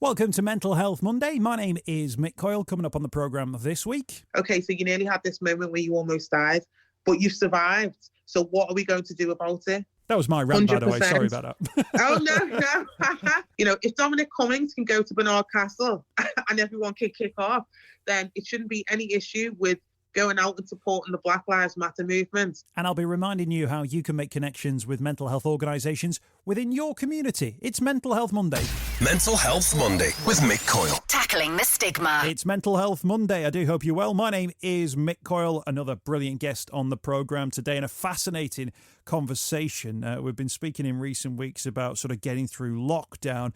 Welcome to Mental Health Monday. My name is Mick Coyle. Coming up on the programme this week. Okay, so you nearly had this moment where you almost died, but you've survived. So what are we going to do about it? That was my rant, 100%. By the way. Sorry about that. Oh, no. If Dominic Cummings can go to Bernard Castle and everyone can kick off, then it shouldn't be any issue with going out and supporting the Black Lives Matter movement. And I'll be reminding you how you can make connections with mental health organisations within your community. It's Mental Health Monday. Mental Health Monday with Mick Coyle. Tackling the stigma. It's Mental Health Monday. I do hope you're well. My name is Mick Coyle, another brilliant guest on the programme today, and a fascinating conversation. We've been speaking in recent weeks about sort of getting through lockdown.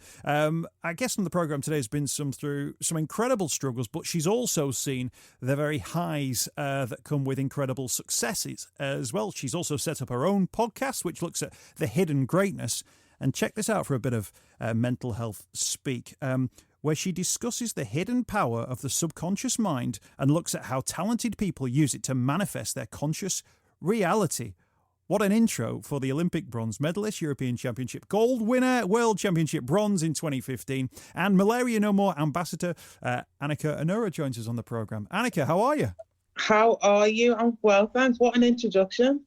Our guest on the programme today has been through some incredible struggles, but she's also seen the very highs that come with incredible successes as well. She's also set up her own podcast, which looks at the hidden greatness. And check this out for a bit of mental health speak, where she discusses the hidden power of the subconscious mind and looks at how talented people use it to manifest their conscious reality. What an intro for the Olympic bronze medalist, European Championship gold winner, World Championship bronze in 2015, and Malaria No More ambassador Anyika Onuora joins us on the programme. Anyika, how are you? How are you? I'm well, thanks. What an introduction.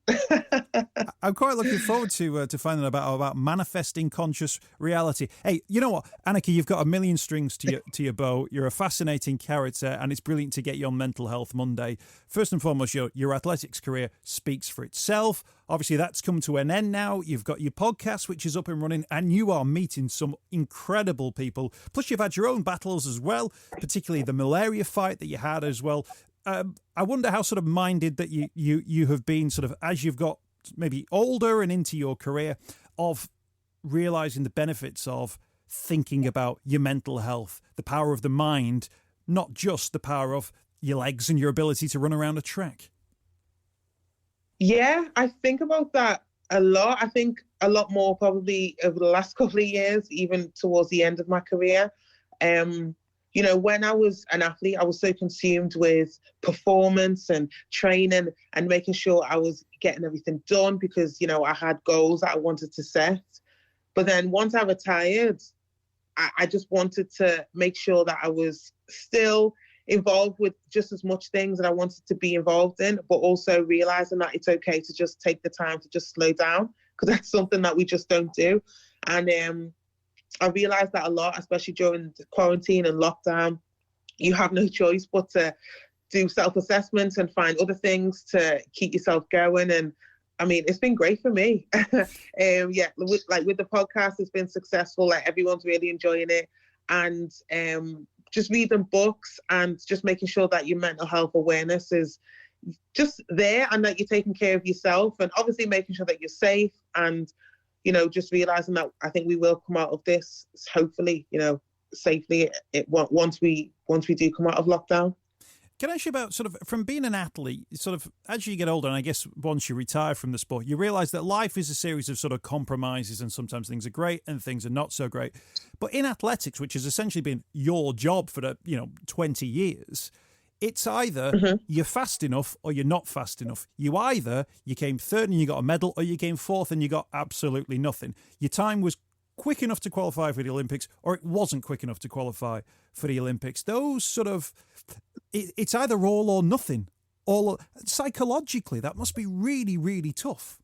I'm quite looking forward to finding about manifesting conscious reality. Hey, you know what, Anyika, you've got a million strings to your bow. You're a fascinating character, and it's brilliant to get you on Mental Health Monday. First and foremost, your athletics career speaks for itself. Obviously, that's come to an end now. You've got your podcast, which is up and running, and you are meeting some incredible people. Plus, you've had your own battles as well, particularly the malaria fight that you had as well. I wonder how sort of minded that you have been sort of as you've got maybe older and into your career of realising the benefits of thinking about your mental health, the power of the mind, not just the power of your legs and your ability to run around a track. Yeah, I think about that a lot. I think a lot more probably over the last couple of years, even towards the end of my career. When I was an athlete, I was so consumed with performance and training and making sure I was getting everything done because, I had goals that I wanted to set. But then once I retired, I just wanted to make sure that I was still involved with just as much things that I wanted to be involved in, but also realizing that it's okay to just take the time to just slow down because that's something that we just don't do. And I realised that a lot, especially during the quarantine and lockdown. You have no choice but to do self-assessments and find other things to keep yourself going. And I mean, it's been great for me. With the podcast, it's been successful. Like everyone's really enjoying it. And just reading books and just making sure that your mental health awareness is just there and that you're taking care of yourself and obviously making sure that you're safe and just realising that I think we will come out of this, hopefully, safely once we do come out of lockdown. Can I ask you about sort of from being an athlete, sort of as you get older, and I guess once you retire from the sport, you realise that life is a series of sort of compromises and sometimes things are great and things are not so great. But in athletics, which has essentially been your job for 20 years, it's either you're fast enough or you're not fast enough. You came third and you got a medal, or you came fourth and you got absolutely nothing. Your time was quick enough to qualify for the Olympics, or it wasn't quick enough to qualify for the Olympics. Those sort of, it's either all or nothing. Psychologically, that must be really, really tough.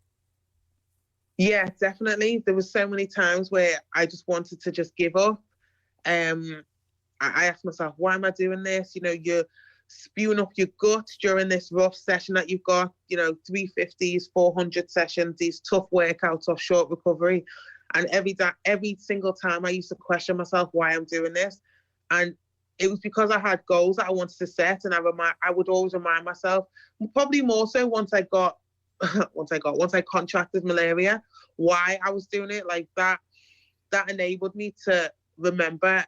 Yeah, definitely. There was so many times where I just wanted to just give up. I asked myself, why am I doing this? You're spewing up your gut during this rough session that you've got, 350s, 400 sessions, these tough workouts off short recovery. And every single time I used to question myself why I'm doing this. And it was because I had goals that I wanted to set. And I would always remind myself, probably more so once I contracted malaria, why I was doing it. Like that enabled me to remember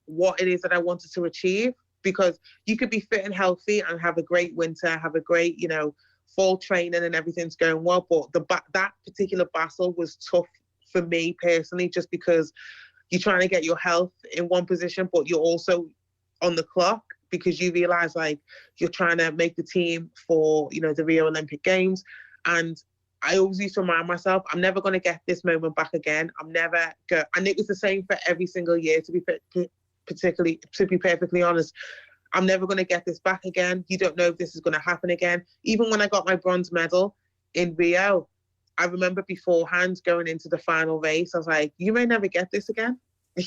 what it is that I wanted to achieve. Because you could be fit and healthy and have a great winter, have a great, fall training and everything's going well. But that particular battle was tough for me personally, just because you're trying to get your health in one position, but you're also on the clock because you realize like you're trying to make the team for, the Rio Olympic Games. And I always used to remind myself, I'm never going to get this moment back again. And it was the same for every single year, to be particularly, to be perfectly honest, I'm never going to get this back again. You don't know if this is going to happen again. Even when I got my bronze medal in Rio, I remember beforehand going into the final race, I was like, you may never get this again.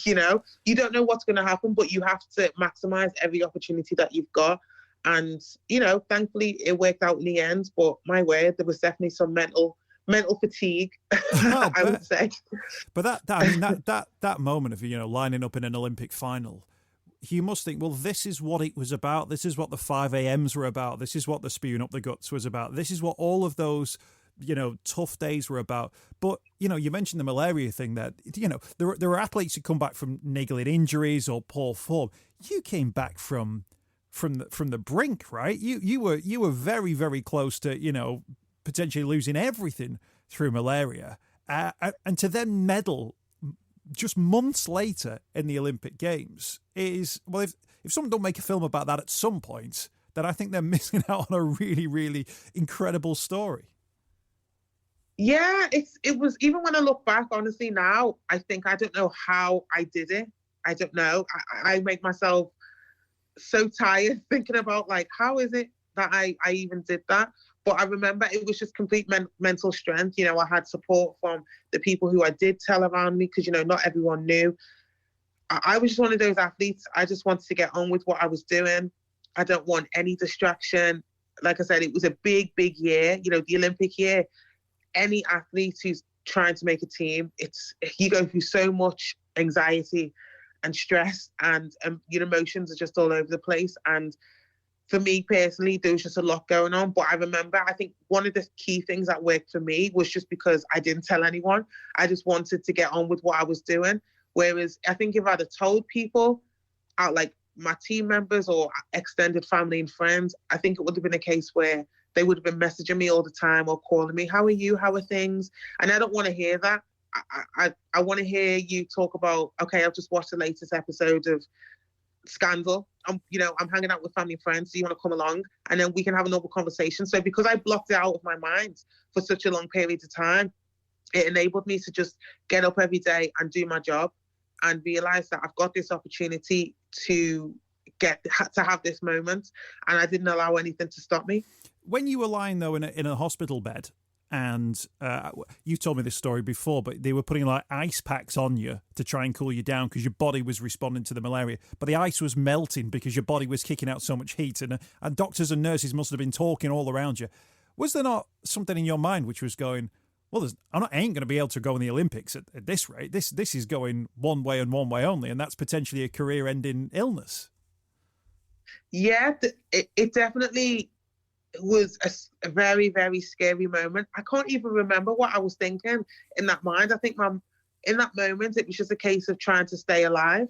You know, you don't know what's going to happen, but you have to maximize every opportunity that you've got. And, you know, thankfully it worked out in the end. But my word, there was definitely some mental fatigue, I would say. But that moment of, you know, lining up in an Olympic final, you must think, well, this is what it was about. This is what the 5 a.m.s were about. This is what the spewing up the guts was about. This is what all of those, you know, tough days were about. But, you know, you mentioned the malaria thing that, you know, there were athletes who come back from niggling injuries or poor form. You came back from the brink, right? You were very, very close to, you know, potentially losing everything through malaria. And to then medal just months later in the Olympic Games is, well, if someone don't make a film about that at some point, then I think they're missing out on a really, really incredible story. Yeah, it was, even when I look back, honestly, now, I think I don't know how I did it. I don't know. I make myself so tired thinking about, like, how is it that I even did that? But I remember it was just complete mental strength. You know, I had support from the people who I did tell around me because, you know, not everyone knew. I was just one of those athletes. I just wanted to get on with what I was doing. I don't want any distraction. Like I said, it was a big, big year. You know, the Olympic year, any athlete who's trying to make a team, you go through so much anxiety and stress, and your emotions are just all over the place. And for me personally, there was just a lot going on. But I remember, I think one of the key things that worked for me was just because I didn't tell anyone. I just wanted to get on with what I was doing. Whereas I think if I'd have told people, out like my team members or extended family and friends, I think it would have been a case where they would have been messaging me all the time or calling me, how are you? How are things? And I don't want to hear that. I want to hear you talk about, okay, I've just watched the latest episode of Scandal. I'm hanging out with family and friends. Do you want to come along? And then we can have a normal conversation. So because I blocked it out of my mind for such a long period of time, it enabled me to just get up every day and do my job and realize that I've got this opportunity to have this moment, and I didn't allow anything to stop me. When you were lying, though, in a hospital bed, and you told me this story before, but they were putting like ice packs on you to try and cool you down because your body was responding to the malaria, but the ice was melting because your body was kicking out so much heat, and doctors and nurses must have been talking all around you. Was there not something in your mind which was going, well, I ain't going to be able to go in the Olympics at this rate. This is going one way and one way only, and that's potentially a career-ending illness. Yeah, it definitely was a very, very scary moment. I can't even remember what I was thinking in that mind. I think in that moment, it was just a case of trying to stay alive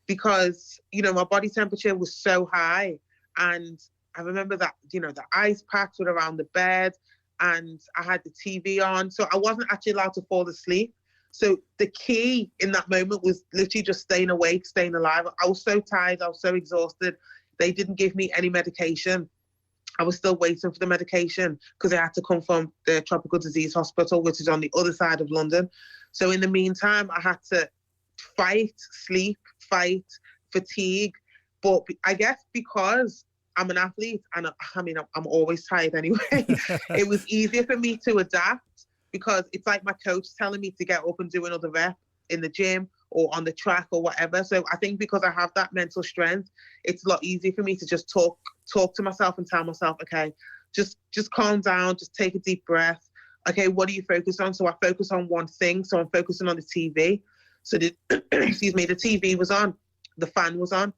because, you know, my body temperature was so high. And I remember that, you know, the ice packs were around the bed and I had the TV on. So I wasn't actually allowed to fall asleep. So the key in that moment was literally just staying awake, staying alive. I was so tired. I was so exhausted. They didn't give me any medication. I was still waiting for the medication because I had to come from the Tropical Disease Hospital, which is on the other side of London. So in the meantime, I had to fight sleep, fight fatigue. But I guess because I'm an athlete and I'm always tired anyway, it was easier for me to adapt because it's like my coach telling me to get up and do another rep in the gym or on the track or whatever. So I think because I have that mental strength, it's a lot easier for me to just talk to myself and tell myself, okay, just calm down, just take a deep breath. Okay, what do you focus on? So I focus on one thing. So I'm focusing on the TV. So the TV was on, the fan was on.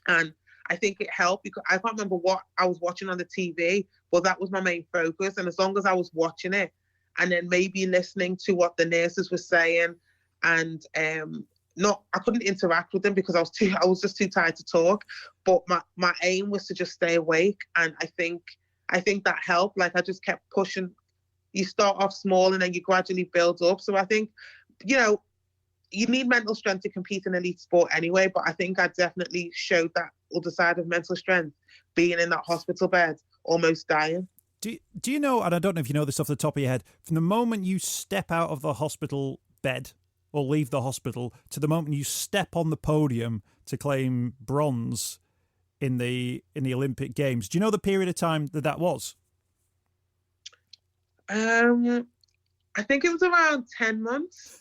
And I think it helped because I can't remember what I was watching on the TV, but that was my main focus. And as long as I was watching it and then maybe listening to what the nurses were saying, and I couldn't interact with them because I was just too tired to talk. But my aim was to just stay awake, and I think that helped. Like I just kept pushing. You start off small and then you gradually build up. So I think, you know, you need mental strength to compete in elite sport anyway. But I think I definitely showed that other side of mental strength, being in that hospital bed, almost dying. Do you know? And I don't know if you know this off the top of your head. From the moment you step out of the hospital bed or leave the hospital to the moment you step on the podium to claim bronze in the Olympic Games. Do you know the period of time that was? I think it was around 10 months.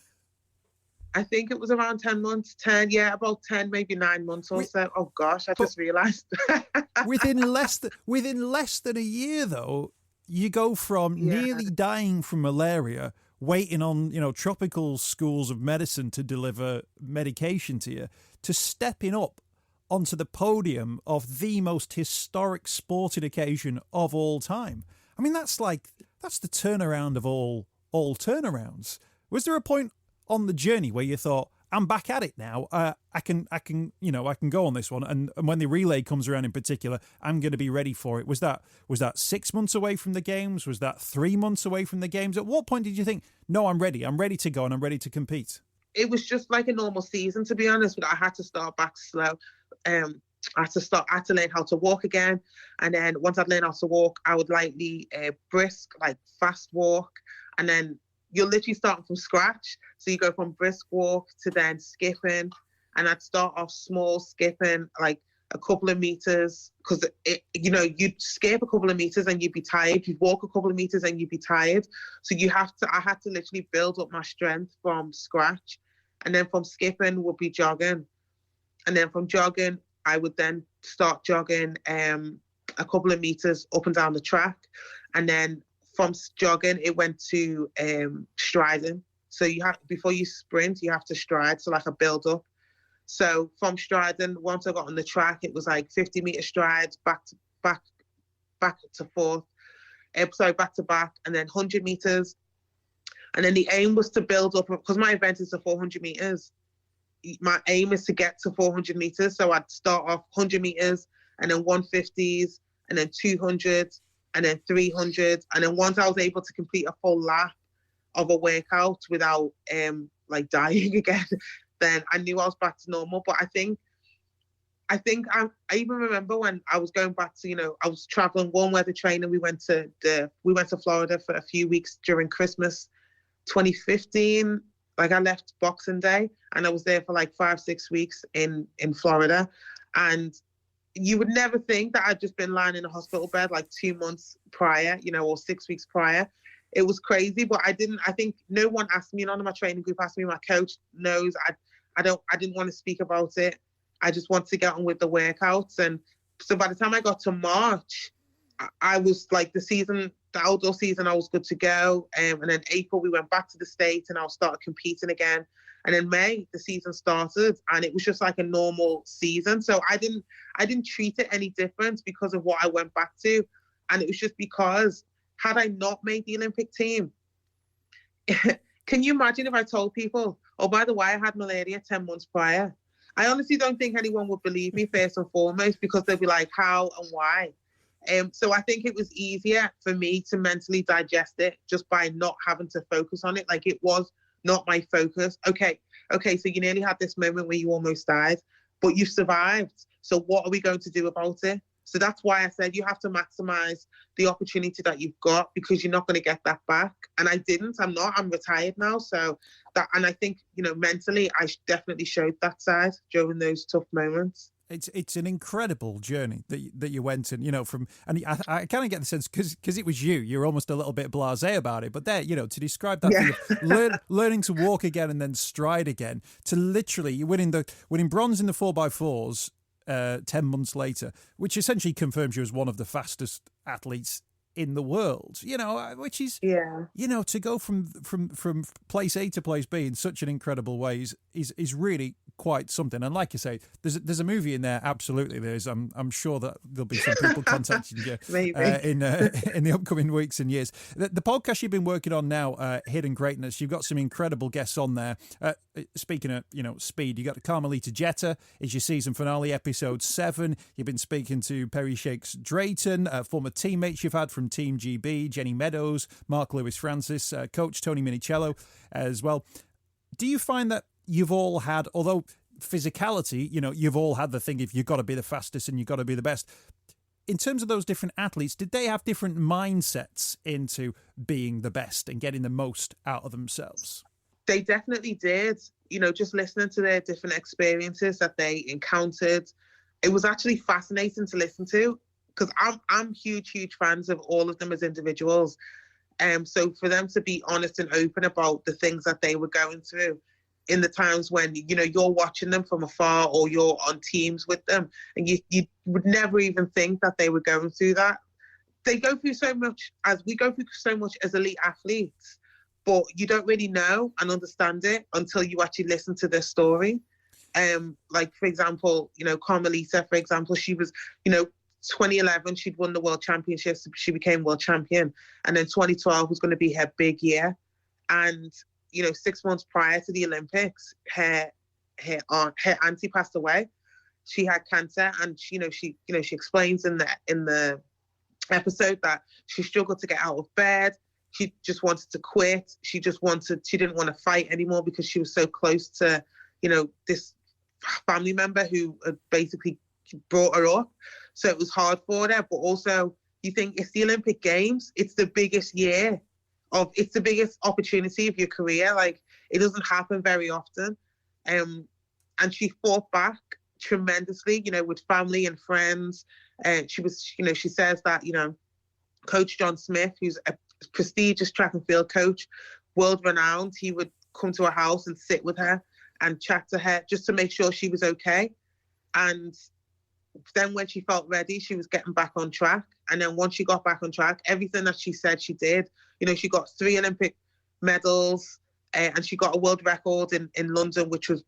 I think it was around 10 months, about 10, maybe 9 months or so. Oh gosh, I just realised. within less than a year, though, you go from nearly dying from malaria, waiting on, tropical schools of medicine to deliver medication to you, to stepping up onto the podium of the most historic sporting occasion of all time. I mean, that's the turnaround of all turnarounds. Was there a point on the journey where you thought, I'm back at it now, I can go on this one, and when the relay comes around in particular, I'm going to be ready for it? Was that 6 months away from the games? Was that 3 months away from the games? At what point did you think, no, I'm ready to go and I'm ready to compete? It was just like a normal season, to be honest, but I had to start back slow. I had to learn how to walk again, and then once I'd learned how to walk, I would lightly brisk, like fast walk, and then you're literally starting from scratch. So you go from brisk walk to then skipping, and I'd start off small, skipping like a couple of meters, because you'd skip a couple of meters and you'd be tired. You'd walk a couple of meters and you'd be tired. So I had to literally build up my strength from scratch, and then from skipping would be jogging, and then from jogging I would then start jogging a couple of meters up and down the track, and then from jogging it went to striding. So before you sprint, you have to stride, so like a build up. So from striding, once I got on the track, it was like 50-meter strides, back to forth, back to back, and then 100 meters. And then the aim was to build up, because my event is the 400 meters. My aim is to get to 400 meters. So I'd start off 100 meters, and then 150s, and then 200s, and then 300s. And then once I was able to complete a full lap of a workout without dying again, then I knew I was back to normal. But I think I even remember when I was going back to, I was traveling warm weather training. We went to Florida for a few weeks during Christmas 2015. Like, I left Boxing Day and I was there for like 5-6 weeks in Florida. And you would never think that I'd just been lying in a hospital bed like 2 months prior, or 6 weeks prior. It was crazy, but I think no one asked me, none of my training group asked me. My coach knows I didn't want to speak about it. I just wanted to get on with the workouts. And so by the time I got to March, I was like, the outdoor season, I was good to go. And then April, we went back to the States and I started competing again. And in May, the season started, and it was just like a normal season. So I didn't treat it any different because of what I went back to. And it was just because, had I not made the Olympic team, can you imagine if I told people, oh, by the way, I had malaria 10 months prior? I honestly don't think anyone would believe me, first and foremost, because they'd be like, how and why? So I think it was easier for me to mentally digest it just by not having to focus on it. Like, it was not my focus. Okay, so you nearly had this moment where you almost died, but you survived. So what are we going to do about it? So that's why I said you have to maximize the opportunity that you've got, because you're not going to get that back. And I didn't. I'm retired now. So and I think, mentally, I definitely showed that side during those tough moments. It's an incredible journey that you went in, and I kind of get the sense, because it was you're almost a little bit blasé about it, but there, to describe that thing of learning to walk again and then stride again, to literally winning bronze in the 4x4s 10 months later, which essentially confirms you as one of the fastest athletes in the world, which is, to go from place A to place B in such an incredible way is really quite something. And like you say, there's a movie in there. Absolutely, there is. I'm sure that there'll be some people contacting you in the upcoming weeks and years. The podcast you've been working on now, Hidden Greatness, you've got some incredible guests on there. Speaking of speed, you got Carmelita Jeter is your season finale, episode 7. You've been speaking to Perry Shakes Drayton, former teammates you've had from Team GB, Jenny Meadows, Mark Lewis Francis, coach Tony Minicello as well. Do you find that you've all had, although physicality, you've all had the thing if you've got to be the fastest and you've got to be the best. In terms of those different athletes, did they have different mindsets into being the best and getting the most out of themselves? They definitely did. Just listening to their different experiences that they encountered, it was actually fascinating to listen to, because I'm huge fans of all of them as individuals. So for them to be honest and open about the things that they were going through in the times when, you're watching them from afar or you're on teams with them, and you would never even think that they were going through that. They go through so much, as we go through so much as elite athletes, but you don't really know and understand it until you actually listen to their story. Like, for example, Carmelita, for example, she was, 2011, she'd won the world championships. She became world champion. And then 2012 was going to be her big year. And, 6 months prior to the Olympics, her auntie passed away. She had cancer, and she explains in the episode that she struggled to get out of bed. She just wanted to quit. She didn't want to fight anymore because she was so close to, this family member who had basically brought her up. So it was hard for her. But also, you think it's the Olympic Games. It's the biggest it's the biggest opportunity of your career. Like, it doesn't happen very often. And she fought back tremendously, with family and friends. And she was, she says that, Coach John Smith, who's a prestigious track and field coach, world renowned, he would come to her house and sit with her and chat to her just to make sure she was okay. And then when she felt ready, she was getting back on track. And then once she got back on track, everything that she said she did, she got 3 Olympic medals, and she got a world record in London, which was,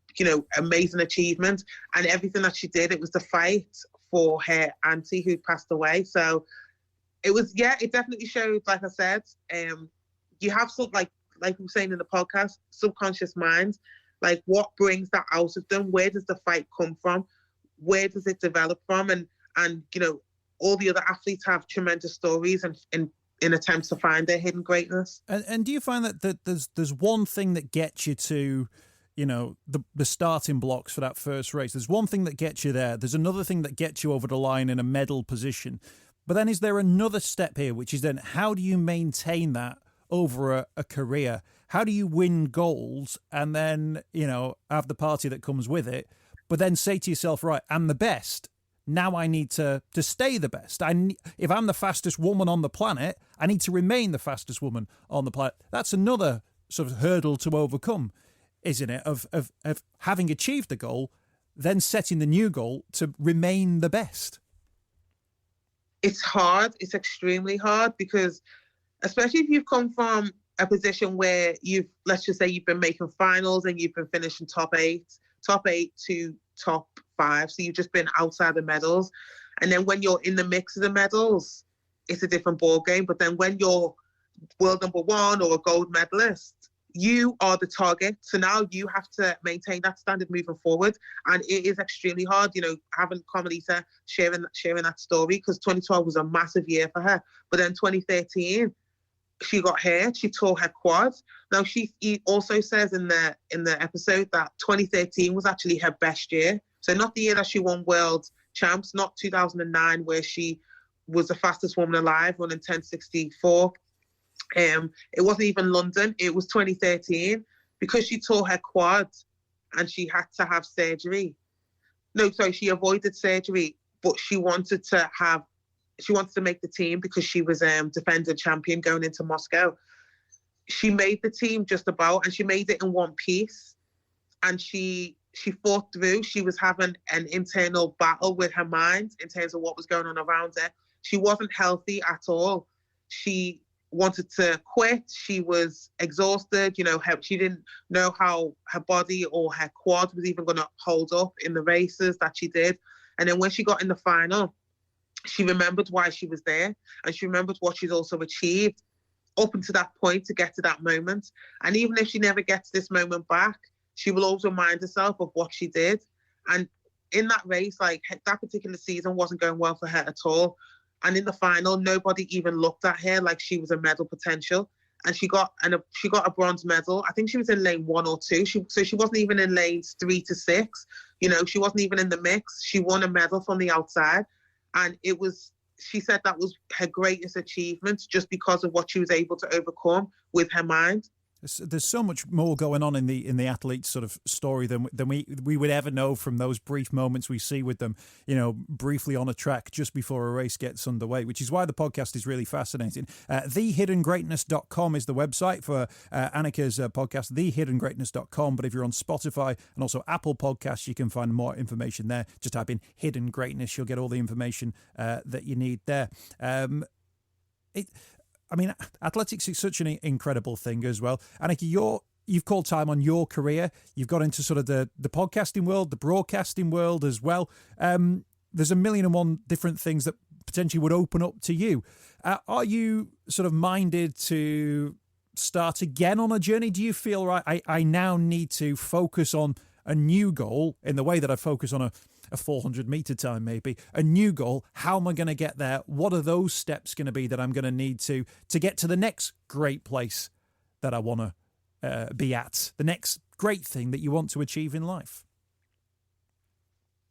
amazing achievement. And everything that she did, it was the fight for her auntie who passed away. So it was, it definitely showed, like I said, you have some, like we were saying in the podcast, subconscious mind, like what brings that out of them? Where does the fight come from? Where does it develop from? And all the other athletes have tremendous stories and in attempts to find their hidden greatness. And do you find that there's one thing that gets you to, the starting blocks for that first race? There's one thing that gets you there. There's another thing that gets you over the line in a medal position. But then is there another step here, which is then how do you maintain that over a career? How do you win goals and then, have the party that comes with it, but then say to yourself, right, I'm the best. Now I need to stay the best. If I'm the fastest woman on the planet, I need to remain the fastest woman on the planet. That's another sort of hurdle to overcome, isn't it? Of having achieved the goal, then setting the new goal to remain the best. It's hard. It's extremely hard because, especially if you've come from a position where let's just say you've been making finals and you've been finishing top eight to top 5. So you've just been outside the medals. And then when you're in the mix of the medals, it's a different ball game. But then when you're world number 1 or a gold medalist, you are the target. So now you have to maintain that standard moving forward. And it is extremely hard, having Carmelita sharing that story, because 2012 was a massive year for her. But then 2013, she got hurt. She tore her quad. Now, she also says in the episode that 2013 was actually her best year. So not the year that she won world champs, not 2009, where she was the fastest woman alive, running 10:64. It wasn't even London. It was 2013, because she tore her quad and she had to have surgery. No, sorry, she avoided surgery, but she wanted to make the team because she was defending champion going into Moscow. She made the team just about, and she made it in one piece. And she fought through. She was having an internal battle with her mind in terms of what was going on around her. She wasn't healthy at all. She wanted to quit. She was exhausted. She didn't know how her body or her quad was even going to hold up in the races that she did. And then when she got in the final, she remembered why she was there, and she remembered what she's also achieved up until that point to get to that moment. And even if she never gets this moment back, she will always remind herself of what she did. And in that race, like, that particular season wasn't going well for her at all. And in the final, nobody even looked at her like she was a medal potential. And she got a bronze medal. I think she was in lane 1 or 2. So she wasn't even in lanes 3 to 6. She wasn't even in the mix. She won a medal from the outside. And she said that was her greatest achievement, just because of what she was able to overcome with her mind. There's so much more going on in the athlete's sort of story than we would ever know from those brief moments we see with them, briefly on a track just before a race gets underway, which is why the podcast is really fascinating. TheHiddenGreatness.com is the website for Anyika's podcast, TheHiddenGreatness.com. But if you're on Spotify and also Apple Podcasts, you can find more information there. Just type in Hidden Greatness. You'll get all the information that you need there. Athletics is such an incredible thing as well. Anyika, you've called time on your career. You've got into sort of the podcasting world, the broadcasting world as well. There's a million and one different things that potentially would open up to you. Are you sort of minded to start again on a journey? Do you feel, right, I now need to focus on a new goal in the way that I focus on a 400 meter time, maybe a new goal? How am I going to get there? What are those steps going to be that I'm going to need to get to the next great place that I want to be at, the next great thing that you want to achieve in life?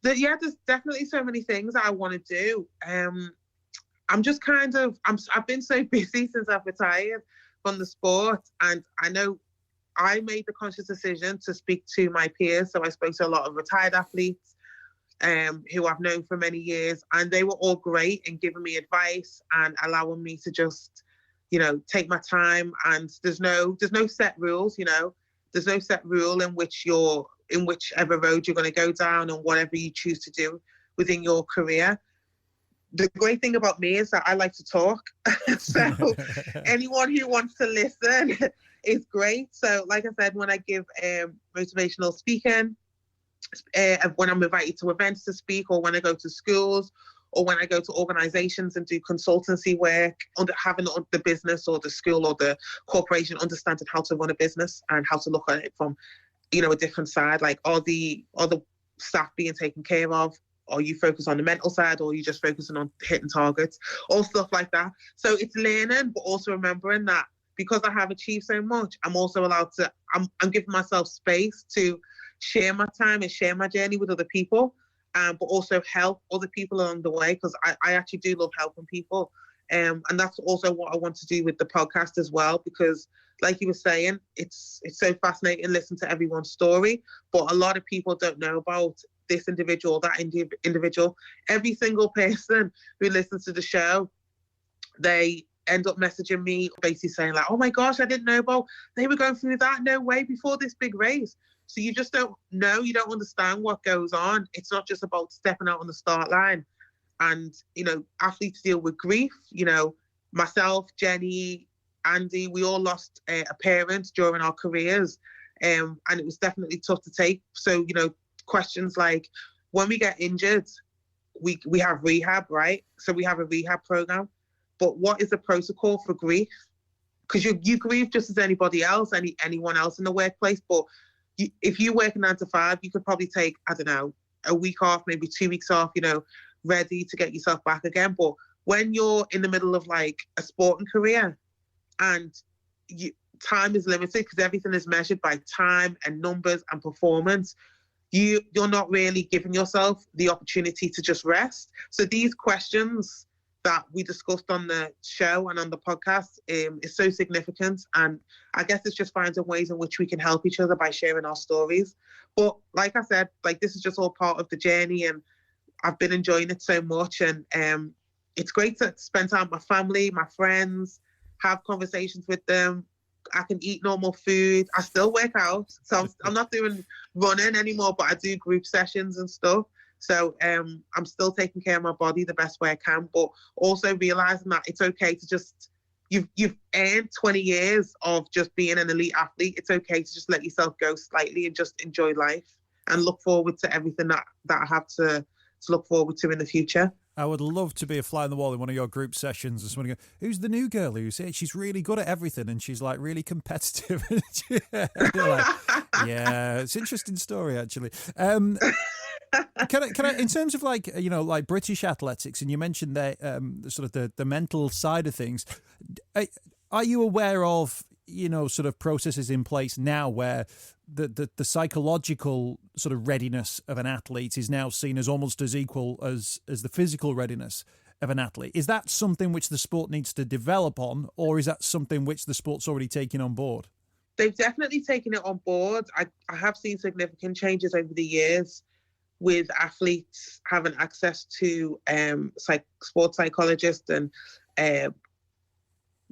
There's definitely so many things that I want to do. I'm just I've been so busy since I've retired from the sport, and I know I made the conscious decision to speak to my peers. So I spoke to a lot of retired athletes who I've known for many years, and they were all great in giving me advice and allowing me to just, take my time. And there's no set rules, there's no set rule in whichever road you're going to go down and whatever you choose to do within your career. The great thing about me is that I like to talk. So anyone who wants to listen is great. So like I said, when I give motivational speaking, when I'm invited to events to speak, or when I go to schools, or when I go to organizations and do consultancy work, having the business or the school or the corporation understanding how to run a business and how to look at it from, a different side. Like, are the staff being taken care of? Are you focused on the mental side, or are you just focusing on hitting targets? All stuff like that. So it's learning, but also remembering that because I have achieved so much, I'm also allowed to, I'm giving myself space to share my time and share my journey with other people, but also help other people along the way, because I actually do love helping people. And that's also what I want to do with the podcast as well, because like you were saying, it's so fascinating to listen to everyone's story, but a lot of people don't know about this individual, that individual. Every single person who listens to the show, they end up messaging me basically saying like, oh my gosh, I didn't know about, they were going through that, no way, before this big race. So you just don't know, you don't understand what goes on. It's not just about stepping out on the start line. And, athletes deal with grief. Myself, Jenny, Andy, we all lost a parent during our careers. And it was definitely tough to take. So, questions like, when we get injured, we have rehab, right? So we have a rehab program. But what is the protocol for grief? Because you grieve just as anybody else, anyone else in the workplace. But if you work a 9 to 5, you could probably take, I don't know, a week off, maybe 2 weeks off, ready to get yourself back again. But when you're in the middle of like a sporting career and time is limited because everything is measured by time and numbers and performance, you're not really giving yourself the opportunity to just rest. So these questions that we discussed on the show and on the podcast is so significant. And I guess it's just finding ways in which we can help each other by sharing our stories. But like I said, like this is just all part of the journey, and I've been enjoying it so much. And it's great to spend time with my family, my friends, have conversations with them. I can eat normal food. I still work out. So I'm not doing running anymore, but I do group sessions and stuff. So I'm still taking care of my body the best way I can, but also realizing that it's okay to just, you've earned 20 years of just being an elite athlete. It's okay to just let yourself go slightly and just enjoy life and look forward to everything that I have to look forward to in the future. I would love to be a fly on the wall in one of your group sessions and someone go, who's the new girl who's here? She's really good at everything and she's like really competitive. You're like, yeah, it's an interesting story actually. Can I, in terms of like, like British athletics, and you mentioned that sort of the mental side of things, are you aware of, sort of processes in place now where the psychological sort of readiness of an athlete is now seen as almost as equal as the physical readiness of an athlete? Is that something which the sport needs to develop on, or is that something which the sport's already taken on board? They've definitely taken it on board. I have seen significant changes over the years with athletes having access to sports psychologists and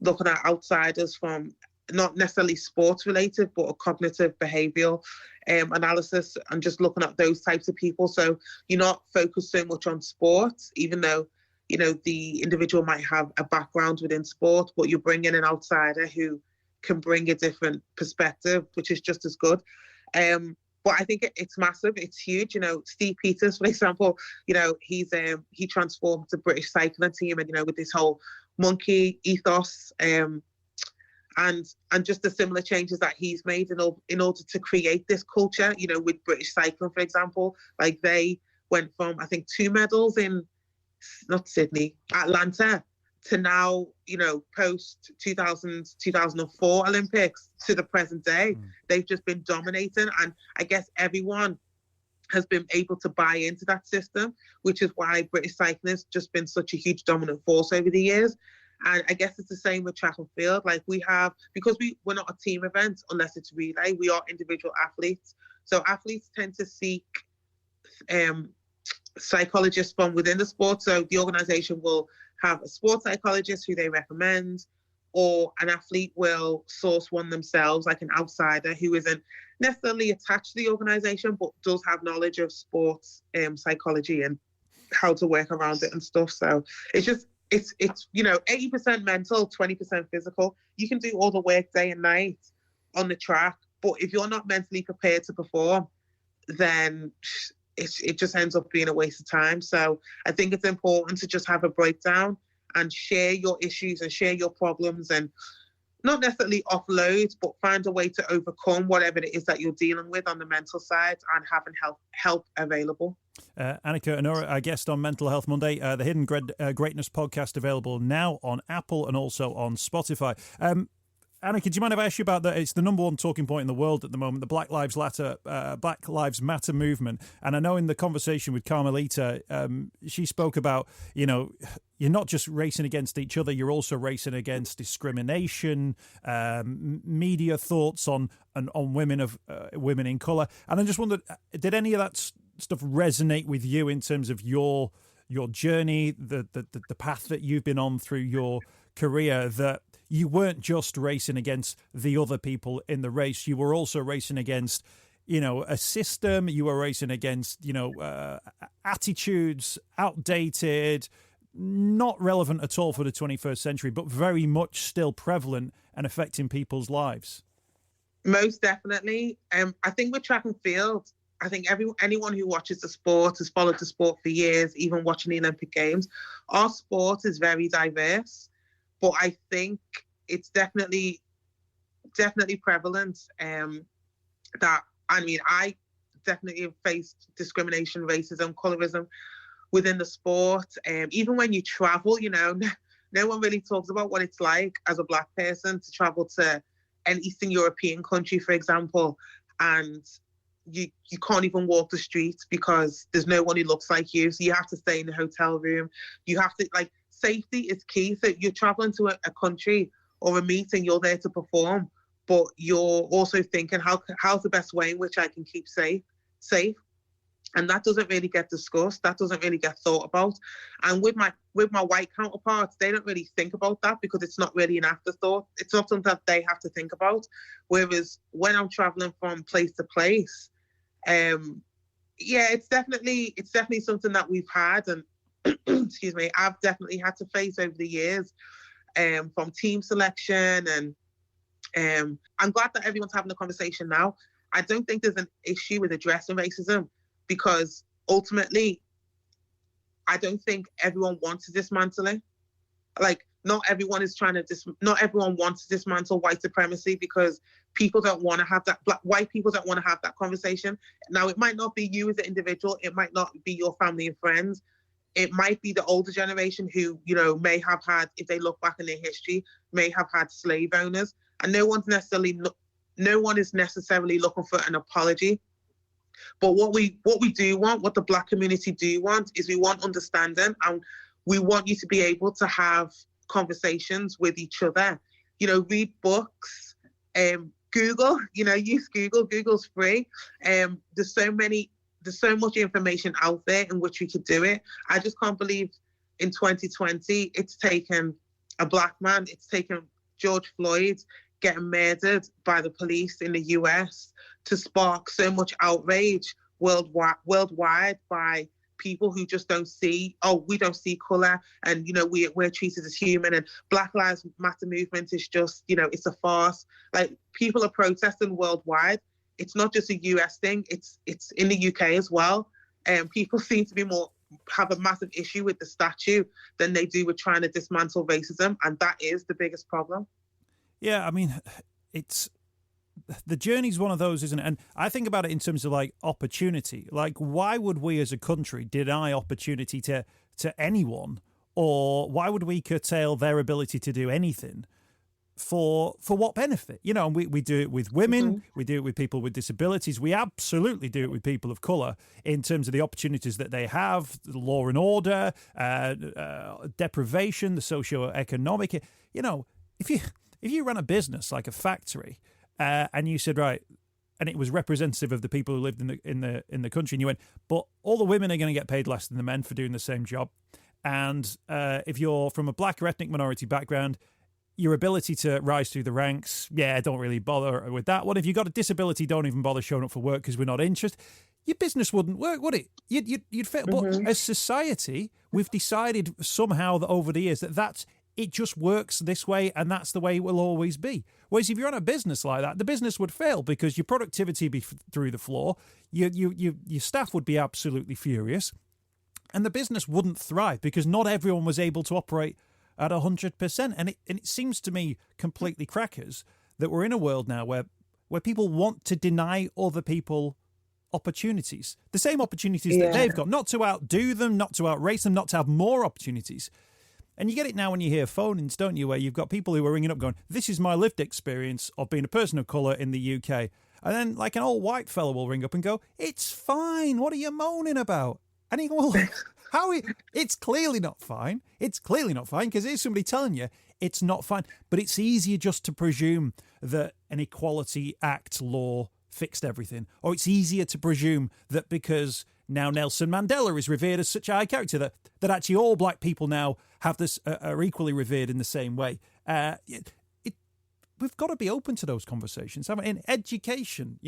looking at outsiders from not necessarily sports related, but a cognitive behavioural analysis, and just looking at those types of people. So you're not focused so much on sports, even though, you know, the individual might have a background within sport, but you're bringing an outsider who can bring a different perspective, which is just as good. But I think it's massive. It's huge. You know, Steve Peters, for example, you know, he transformed the British cycling team, and, you know, with this whole monkey ethos, and just the similar changes that he's made in order to create this culture. You know, with British cycling, for example, like they went from, I think, 2 medals in not Sydney, Atlanta, to now, you know, post 2004 Olympics to the present day. They've just been dominating, and I guess everyone has been able to buy into that system, which is why British cycling has just been such a huge dominant force over the years. And I guess it's the same with track and field. Like because we're not a team event unless it's relay, we are individual athletes. So athletes tend to seek psychologists from within the sport. So the organisation will have a sports psychologist who they recommend, or an athlete will source one themselves, like an outsider who isn't necessarily attached to the organisation, but does have knowledge of sports psychology and how to work around it and stuff. So it's you know, 80% mental, 20% physical. You can do all the work day and night on the track, but if you're not mentally prepared to perform, then it just ends up being a waste of time. So I think it's important to just have a breakdown and share your issues and share your problems, and not necessarily offload, but find a way to overcome whatever it is that you're dealing with on the mental side, and having help available. Anyika Onuora, our guest on Mental Health Monday. The Hidden Greatness podcast available now on Apple and also on Spotify. Annika, do you mind if I ask you about that? It's the number one talking point in the world at the moment, the Black Lives Matter movement. And I know in the conversation with Carmelita, she spoke about, you know, you're not just racing against each other, you're also racing against discrimination, media thoughts on women in colour. And I just wondered, did any of that stuff resonate with you in terms of your journey, the path that you've been on through your career, that you weren't just racing against the other people in the race, you were also racing against, you know, a system, you were racing against, you know, attitudes, outdated, not relevant at all for the 21st century, but very much still prevalent and affecting people's lives? Most definitely. I think with track and field, I think anyone who watches the sport, has followed the sport for years, even watching the Olympic Games, our sport is very diverse. But I think it's definitely prevalent that, I mean, I definitely have faced discrimination, racism, colorism within the sport. Even when you travel, you know, no one really talks about what it's like as a Black person to travel to an Eastern European country, for example, and you can't even walk the streets because there's no one who looks like you. So you have to stay in a hotel room. You have to, like, safety is key. So you're traveling to a country or a meeting, you're there to perform, but you're also thinking, how's the best way in which I can keep safe? And that doesn't really get discussed. That doesn't really get thought about. And with my white counterparts, they don't really think about that because it's not really an afterthought. It's not something that they have to think about. Whereas when I'm traveling from place to place, it's definitely something that we've had, and excuse me, I've definitely had to face over the years, from team selection, and I'm glad that everyone's having a conversation now. I don't think there's an issue with addressing racism, because ultimately, I don't think everyone wants to dismantle it. Like, not everyone wants to dismantle white supremacy, because people don't want to have that. White people don't want to have that conversation. Now, it might not be you as an individual. It might not be your family and friends. It might be the older generation who, you know, may have had, if they look back in their history, may have had slave owners. And no one is necessarily looking for an apology. But what we do want, what the Black community do want, is we want understanding, and we want you to be able to have conversations with each other. You know, read books, Google, use Google. Google's free. There's so much information out there in which we could do it. I just can't believe in 2020, it's taken a black man, it's taken George Floyd getting murdered by the police in the US to spark so much outrage worldwide by people who just don't see, we don't see colour, and we're treated as human, and Black Lives Matter movement is just, it's a farce. Like, people are protesting worldwide. It's not just a US thing, it's in the UK as well. And people seem to have a massive issue with the statue than they do with trying to dismantle racism, and that is the biggest problem. Yeah, I mean, the journey's one of those, isn't it? And I think about it in terms of like opportunity. Like, why would we as a country deny opportunity to anyone, or why would we curtail their ability to do anything for what benefit? And we do it with women, we do it with people with disabilities, we absolutely do it with people of colour in terms of the opportunities that they have, the law and order, deprivation, the socio-economic. If you run a business like a factory, and you said, right, and it was representative of the people who lived in the country, and you went, but all the women are going to get paid less than the men for doing the same job. And if you're from a black or ethnic minority background, your ability to rise through the ranks, don't really bother with that one. If you've got a disability, don't even bother showing up for work because we're not interested. Your business wouldn't work, would it? You'd fail. But as society, we've decided somehow that over the years it just works this way, and that's the way it will always be. Whereas if you run a business like that, the business would fail because your productivity would be through the floor, your staff would be absolutely furious, and the business wouldn't thrive because not everyone was able to operate at 100%. And it seems to me completely crackers that we're in a world now where people want to deny other people opportunities, the same opportunities that they've got, not to outdo them, not to outrace them, not to have more opportunities. And you get it now when you hear phone-ins, don't you, where you've got people who are ringing up going, this is my lived experience of being a person of colour in the UK. And then like an old white fellow will ring up and go, it's fine, what are you moaning about? And you go, well, it's clearly not fine. It's clearly not fine because here's somebody telling you it's not fine. But it's easier just to presume that an Equality Act law fixed everything. Or it's easier to presume that because now Nelson Mandela is revered as such a high character that actually all black people now have this are equally revered in the same way. We've got to be open to those conversations. I mean, in education,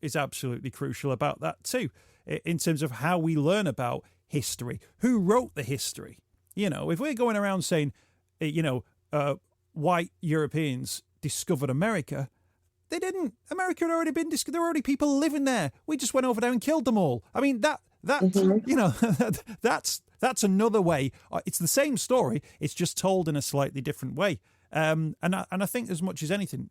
is absolutely crucial about that too, in terms of how we learn about history. Who wrote the history? If we're going around saying, white Europeans discovered America, they didn't. America had already been discovered. There were already people living there. We just went over there and killed them all. I mean, that's another way. It's the same story. It's just told in a slightly different way. And I think as much as anything,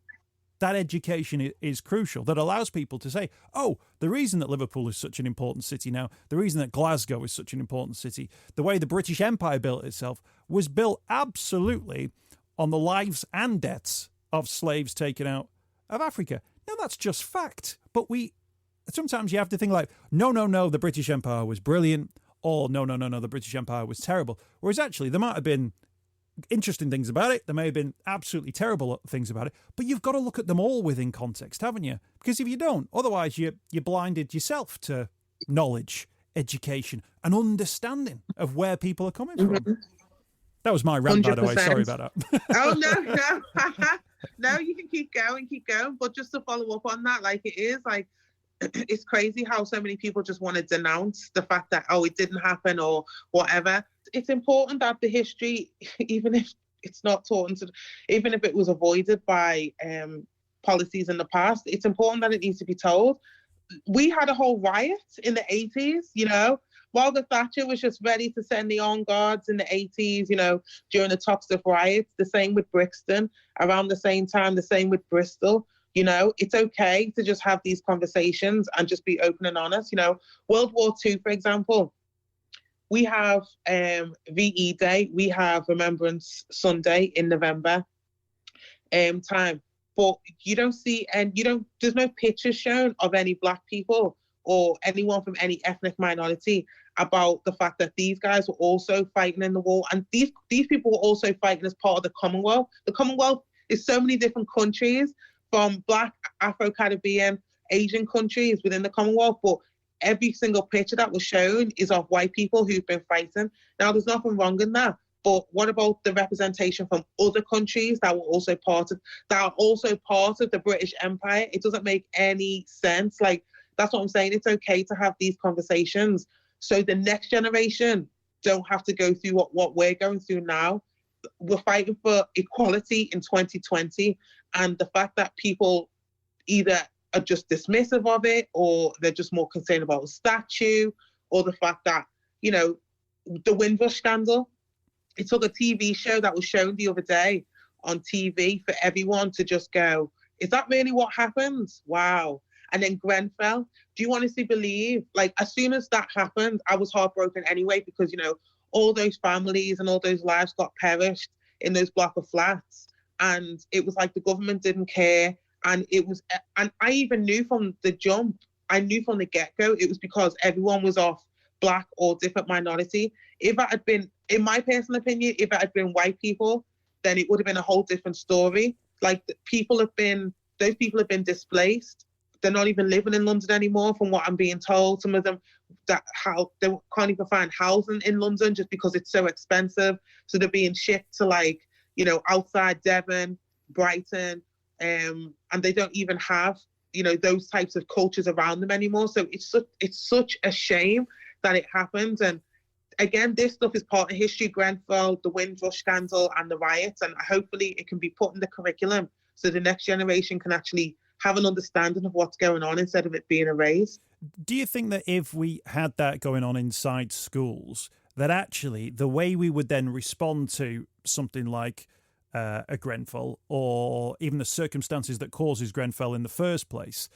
that education is crucial. That allows people to say, oh, the reason that Liverpool is such an important city now, the reason that Glasgow is such an important city, the way the British Empire built itself was built absolutely on the lives and deaths of slaves taken out of Africa. Now, that's just fact. But sometimes you have to think like, no, the British Empire was brilliant, or no, the British Empire was terrible. Whereas actually, there might have been interesting things about it. There may have been absolutely terrible things about it. But you've got to look at them all within context, haven't you? Because if you don't, otherwise you're blinded yourself to knowledge, education, and understanding of where people are coming from. That was my rant, 100%. By the way. Sorry about that. Oh, no. No, you can keep going. But just to follow up on that, like, it is like, it's crazy how so many people just want to denounce the fact that, it didn't happen or whatever. It's important that the history, even if it's not taught, even if it was avoided by policies in the past, it's important that it needs to be told. We had a whole riot in the 80s, Margaret Thatcher was just ready to send the armed guards in the 80s, during the Toxic riots. The same with Brixton around the same time, the same with Bristol. It's okay to just have these conversations and just be open and honest. World War II, for example, we have VE Day, we have Remembrance Sunday in November time. But you don't see, there's no pictures shown of any black people or anyone from any ethnic minority about the fact that these guys were also fighting in the war. And these people were also fighting as part of the Commonwealth. The Commonwealth is so many different countries, from black Afro-Caribbean, Asian countries within the Commonwealth, but every single picture that was shown is of white people who've been fighting. Now, there's nothing wrong in that, but what about the representation from other countries that are also part of the British Empire? It doesn't make any sense. Like, that's what I'm saying. It's okay to have these conversations so the next generation don't have to go through what we're going through now. We're fighting for equality in 2020, and the fact that people either are just dismissive of it, or they're just more concerned about the statue, or the fact that, you know, the Windrush scandal, it took a TV show that was shown the other day on TV for everyone to just go, is that really what happened? Wow. And then Grenfell, do you honestly believe, like, as soon as that happened, I was heartbroken anyway, because, you know, all those families and all those lives got perished in those block of flats. And it was like the government didn't care. And I even knew from the jump, I knew from the get-go, it was because everyone was of black or different minority. If it had been, in my personal opinion, if it had been white people, then it would have been a whole different story. Like, those people have been displaced. They're not even living in London anymore, from what I'm being told. Some of them, they can't even find housing in London just because it's so expensive. So they're being shipped to, like, you know, outside Devon, Brighton, and they don't even have, you know, those types of cultures around them anymore. So it's such a shame that it happened. And again, this stuff is part of history: Grenfell, the Windrush scandal, and the riots. And hopefully it can be put in the curriculum so the next generation can actually have an understanding of what's going on instead of it being erased. Do you think that if we had that going on inside schools, that actually the way we would then respond to something like a Grenfell, or even the circumstances that causes Grenfell in the first place,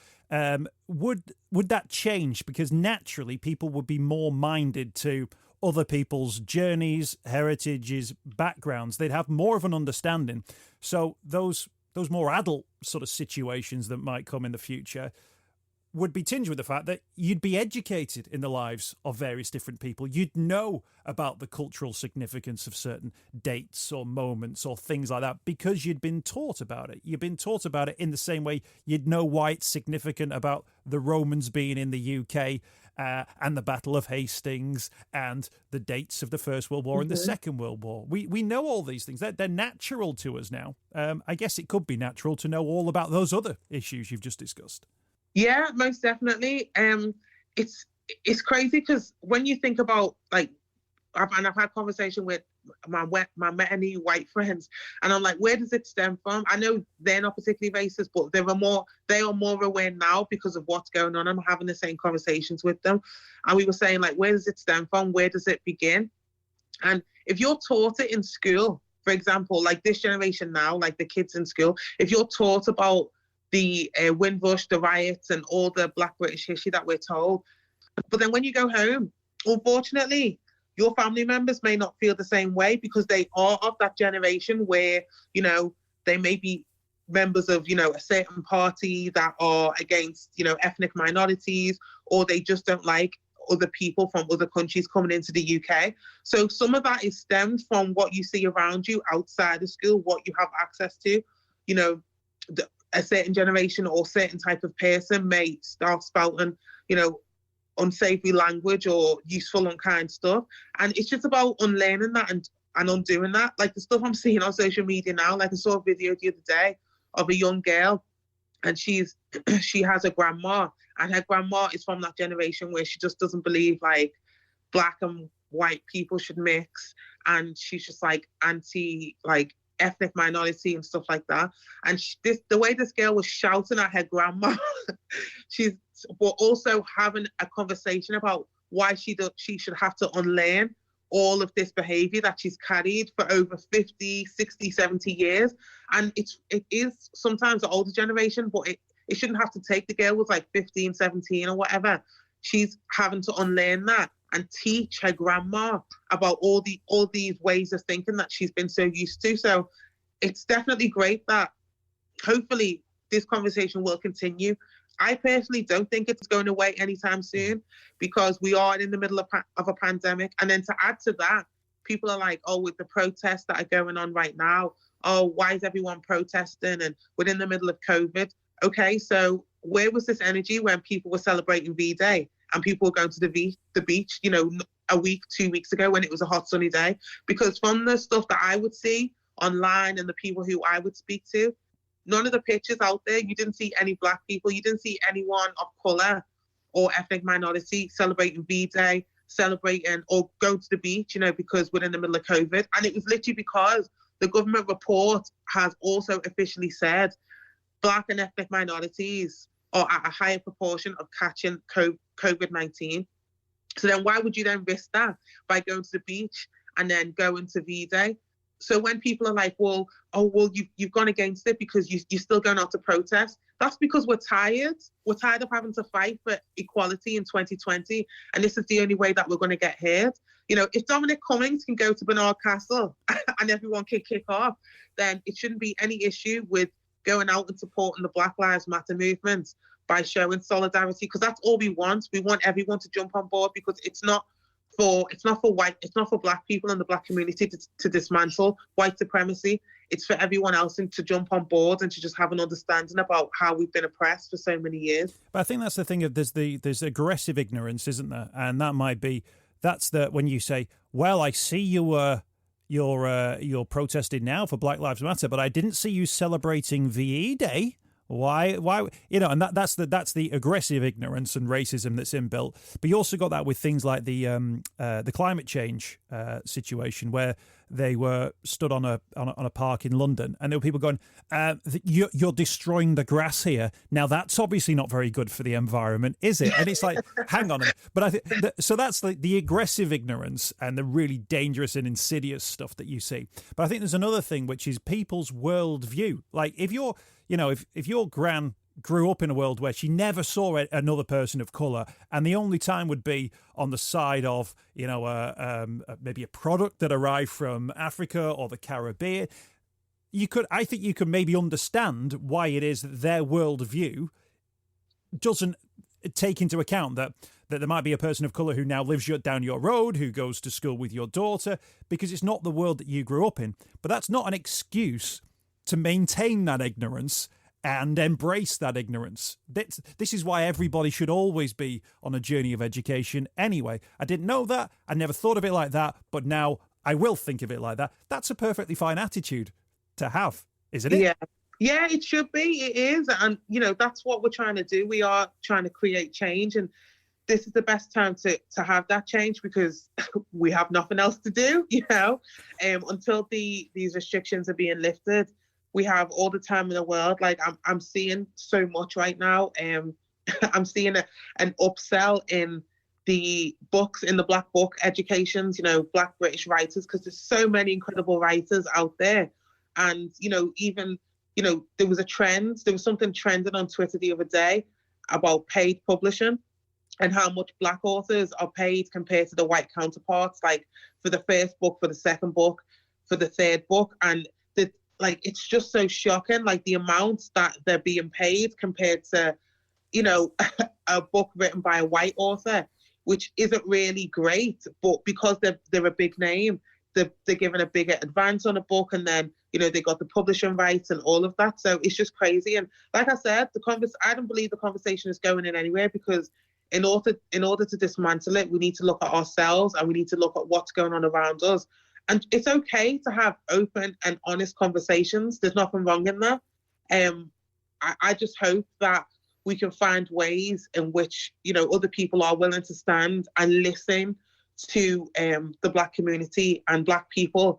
would that change? Because naturally people would be more minded to other people's journeys, heritages, backgrounds. They'd have more of an understanding. So those more adult sort of situations that might come in the future would be tinged with the fact that you'd be educated in the lives of various different people. You'd know about the cultural significance of certain dates or moments or things like that because you'd been taught about it. You've been taught about it in the same way you'd know why it's significant about the Romans being in the UK and the Battle of Hastings and the dates of the First World War and the Second World War. We know all these things. They're natural to us now. I guess it could be natural to know all about those other issues you've just discussed. Yeah, most definitely. It's crazy because when you think about, like, I've had conversation with my many white friends, and I'm like, where does it stem from? I know they're not particularly racist, but they are more aware now because of what's going on. I'm having the same conversations with them, and we were saying, like, where does it stem from? Where does it begin? And if you're taught it in school, for example, like this generation now, like the kids in school, if you're taught about the Windrush, the riots, and all the Black British history that we're told. But then when you go home, unfortunately, your family members may not feel the same way because they are of that generation where, you know, they may be members of, you know, a certain party that are against, you know, ethnic minorities, or they just don't like other people from other countries coming into the UK. So some of that is stemmed from what you see around you outside of school, what you have access to. You know, a certain generation or certain type of person may start spouting, you know, unsavory language or useful, unkind stuff. And it's just about unlearning that and undoing that. Like the stuff I'm seeing on social media now, like I saw a video the other day of a young girl, and she has a grandma, and her grandma is from that generation where she just doesn't believe like black and white people should mix. And she's just like anti, like, ethnic minority and stuff like that. And the way this girl was shouting at her grandma, we're also having a conversation about why she should have to unlearn all of this behavior that she's carried for over 50, 60, 70 years. And it is sometimes the older generation, but it shouldn't have to take the girl with like 15, 17 or whatever. She's having to unlearn that and teach her grandma about all these ways of thinking that she's been so used to. So it's definitely great that hopefully this conversation will continue. I personally don't think it's going away anytime soon because we are in the middle of a pandemic. And then to add to that, people are like, oh, with the protests that are going on right now, oh, why is everyone protesting? And we're in the middle of COVID. Okay, so where was this energy when people were celebrating V-Day and people were going to the beach, a week, 2 weeks ago when it was a hot sunny day? Because from the stuff that I would see online and the people who I would speak to, none of the pictures out there, you didn't see any Black people, you didn't see anyone of colour or ethnic minority celebrating V-Day, celebrating or going to the beach, because we're in the middle of COVID. And it was literally because the government report has also officially said Black and ethnic minorities are at a higher proportion of catching COVID-19. So then why would you then risk that by going to the beach and then going to V-Day? So when people are like, you've gone against it because you're still going out to protest, that's because we're tired. We're tired of having to fight for equality in 2020. And this is the only way that we're going to get heard. If Dominic Cummings can go to Bernard Castle and everyone can kick off, then it shouldn't be any issue with going out and supporting the Black Lives Matter movement by showing solidarity, because that's all we want. We want everyone to jump on board, because it's not for Black people and the Black community to dismantle white supremacy. It's for everyone else to jump on board and to just have an understanding about how we've been oppressed for so many years. But I think that's the thing of there's aggressive ignorance, isn't there? And that's when you say, well, I see you're protesting now for Black Lives Matter, but I didn't see you celebrating VE Day. Why? And that's the aggressive ignorance and racism that's inbuilt. But you also got that with things like the climate change situation, where they were stood on a park in London, and there were people going, "You're destroying the grass here. Now that's obviously not very good for the environment, is it?" And it's like, hang on a minute. But I think so. That's the aggressive ignorance and the really dangerous and insidious stuff that you see. But I think there's another thing, which is people's worldview. Like if you're if your gran grew up in a world where she never saw another person of colour, and the only time would be on the side of, maybe a product that arrived from Africa or the Caribbean, I think you could maybe understand why it is that their worldview doesn't take into account that there might be a person of colour who now lives down your road, who goes to school with your daughter, because it's not the world that you grew up in. But that's not an excuse to maintain that ignorance and embrace that ignorance. This is why everybody should always be on a journey of education anyway. I didn't know that. I never thought of it like that, but now I will think of it like that. That's a perfectly fine attitude to have, isn't it? Yeah, it should be. It is. And, that's what we're trying to do. We are trying to create change. And this is the best time to have that change, because we have nothing else to do, until these restrictions are being lifted. We have all the time in the world. Like I'm seeing so much right now. I'm seeing an upsell in the books, in the Black book educations, Black British writers, because there's so many incredible writers out there. And, even, there was something trending on Twitter the other day about paid publishing and how much Black authors are paid compared to the white counterparts, like for the first book, for the second book, for the third book. And it's just so shocking, like the amounts that they're being paid compared to, a book written by a white author, which isn't really great. But because they're a big name, they're given a bigger advance on a book, and then, they got the publishing rights and all of that. So it's just crazy. And like I said, I don't believe the conversation is going in anywhere, because in order to dismantle it, we need to look at ourselves, and we need to look at what's going on around us. And it's okay to have open and honest conversations. There's nothing wrong in that. I just hope that we can find ways in which, other people are willing to stand and listen to the Black community and Black people,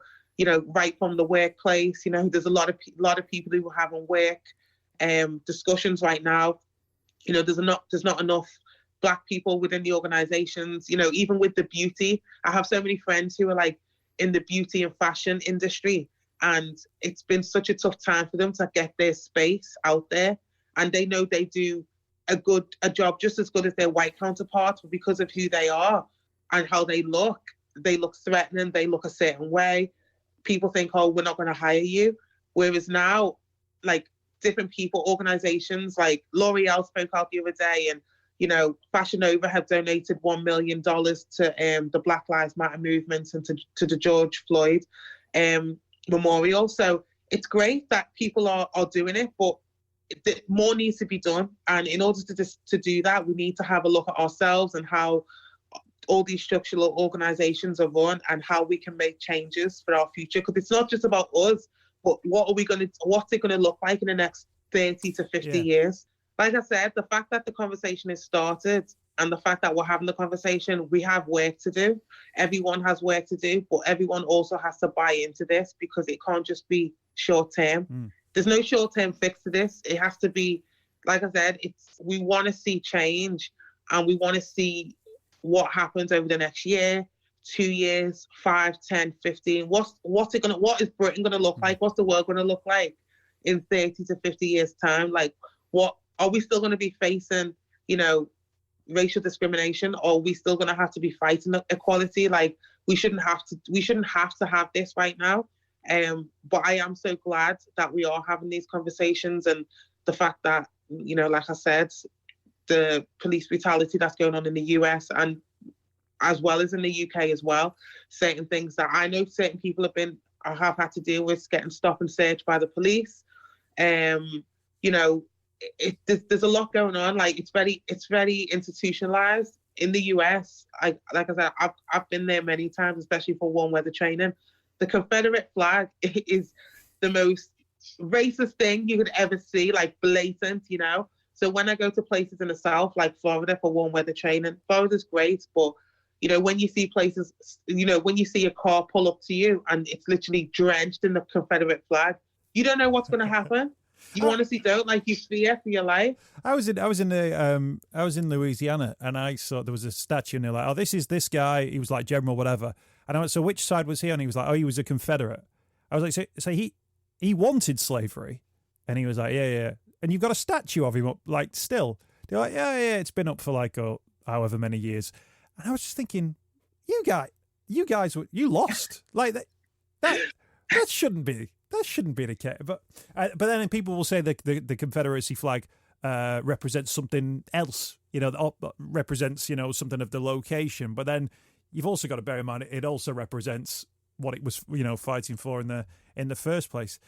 right from the workplace. There's a lot of people who are having work discussions right now. There's not enough Black people within the organizations, even with the beauty. I have so many friends who are like in the beauty and fashion industry, and it's been such a tough time for them to get their space out there. And they know they do a job just as good as their white counterparts, but because of who they are and how they look threatening, they look a certain way. People think, oh, we're not going to hire you. Whereas now, like different people, organizations like L'Oreal spoke out the other day, and Fashion Nova have donated $1 million to the Black Lives Matter movement and to the George Floyd memorial. So it's great that people are doing it, but more needs to be done. And in order to do that, we need to have a look at ourselves and how all these structural organisations are run and how we can make changes for our future. Because it's not just about us, but what's it going to look like in the next 30 to 50 years? Like I said, the fact that the conversation is started and the fact that we're having the conversation, we have work to do. Everyone has work to do, but everyone also has to buy into this because it can't just be short term. There's no short term fix to this. It has to be, like I said, we want to see change and we want to see what happens over the next year, 2 years, 5, 10, 15. What is Britain going to look like? What's the world going to look like in 30 to 50 years time? Like, what are we still going to be facing, racial discrimination, or are we still going to have to be fighting equality? Like, we shouldn't have to have this right now. But I am so glad that we are having these conversations, and the fact that, like I said, the police brutality that's going on in the US and as well as in the UK as well, certain things that I know certain people have had to deal with, getting stopped and searched by the police. There's a lot going on. Like, it's very institutionalized in the US. Like I said, I've been there many times, especially for warm weather training. The Confederate flag is the most racist thing you could ever see, like blatant, So when I go to places in the South, like Florida, for warm weather training, Florida's great, but when you see places, when you see a car pull up to you and it's literally drenched in the Confederate flag, you don't know what's going to happen. You honestly don't. Like, you fear for your life. I was in Louisiana, and I saw there was a statue, and they're like, "Oh, this is this guy. He was like general, whatever." And I went, "So which side was he on?" He was like, "Oh, he was a Confederate." I was like, "So he wanted slavery," and he was like, "Yeah." And you've got a statue of him up, like, still. They're like, "Yeah, it's been up for like however many years." And I was just thinking, you guys, you lost. Like, that shouldn't be. That shouldn't be the case. But then people will say the Confederacy flag represents something else, represents, something of the location. But then you've also got to bear in mind it also represents what it was, fighting for in the first place.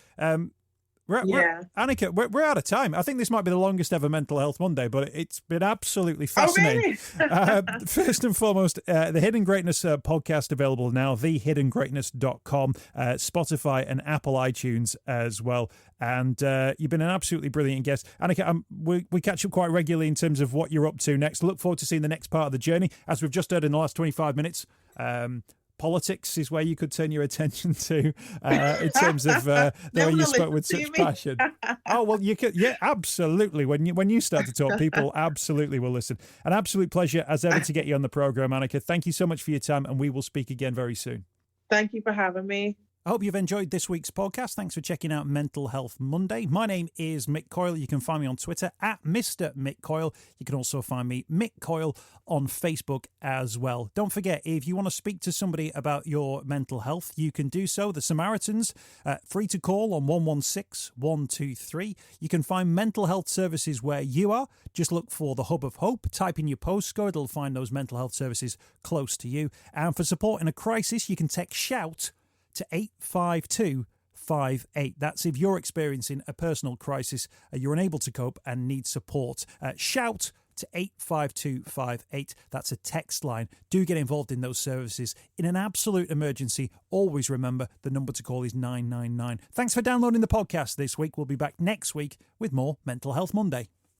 Anyika, we're out of time. I think this might be the longest ever Mental Health Monday, but it's been absolutely fascinating. Oh, really? First and foremost, the Hidden Greatness podcast available now, thehiddengreatness.com, Spotify and Apple iTunes as well. And you've been an absolutely brilliant guest. Anyika, we catch up quite regularly in terms of what you're up to next. Look forward to seeing the next part of the journey. As we've just heard in the last 25 minutes, politics is where you could turn your attention to in terms of the way you spoke with such passion. Oh, well, you could, yeah, absolutely. When you start to talk, people absolutely will listen. An absolute pleasure as ever to get you on the program, Anyika. Thank you so much for your time, and we will speak again very soon. Thank you for having me. I hope you've enjoyed this week's podcast. Thanks for checking out Mental Health Monday. My name is Mick Coyle. You can find me on Twitter at Mr. Mick Coyle. You can also find me, Mick Coyle, on Facebook as well. Don't forget, if you want to speak to somebody about your mental health, you can do so. The Samaritans, free to call on 116 123. You can find mental health services where you are. Just look for the Hub of Hope. Type in your postcode. It'll find those mental health services close to you. And for support in a crisis, you can text SHOUT to 85258. That's if you're experiencing a personal crisis, you're unable to cope and need support. Shout to 85258. That's a text line. Do get involved in those services. In an absolute emergency, always remember the number to call is 999. Thanks for downloading the podcast this week. We'll be back next week with more Mental Health Monday.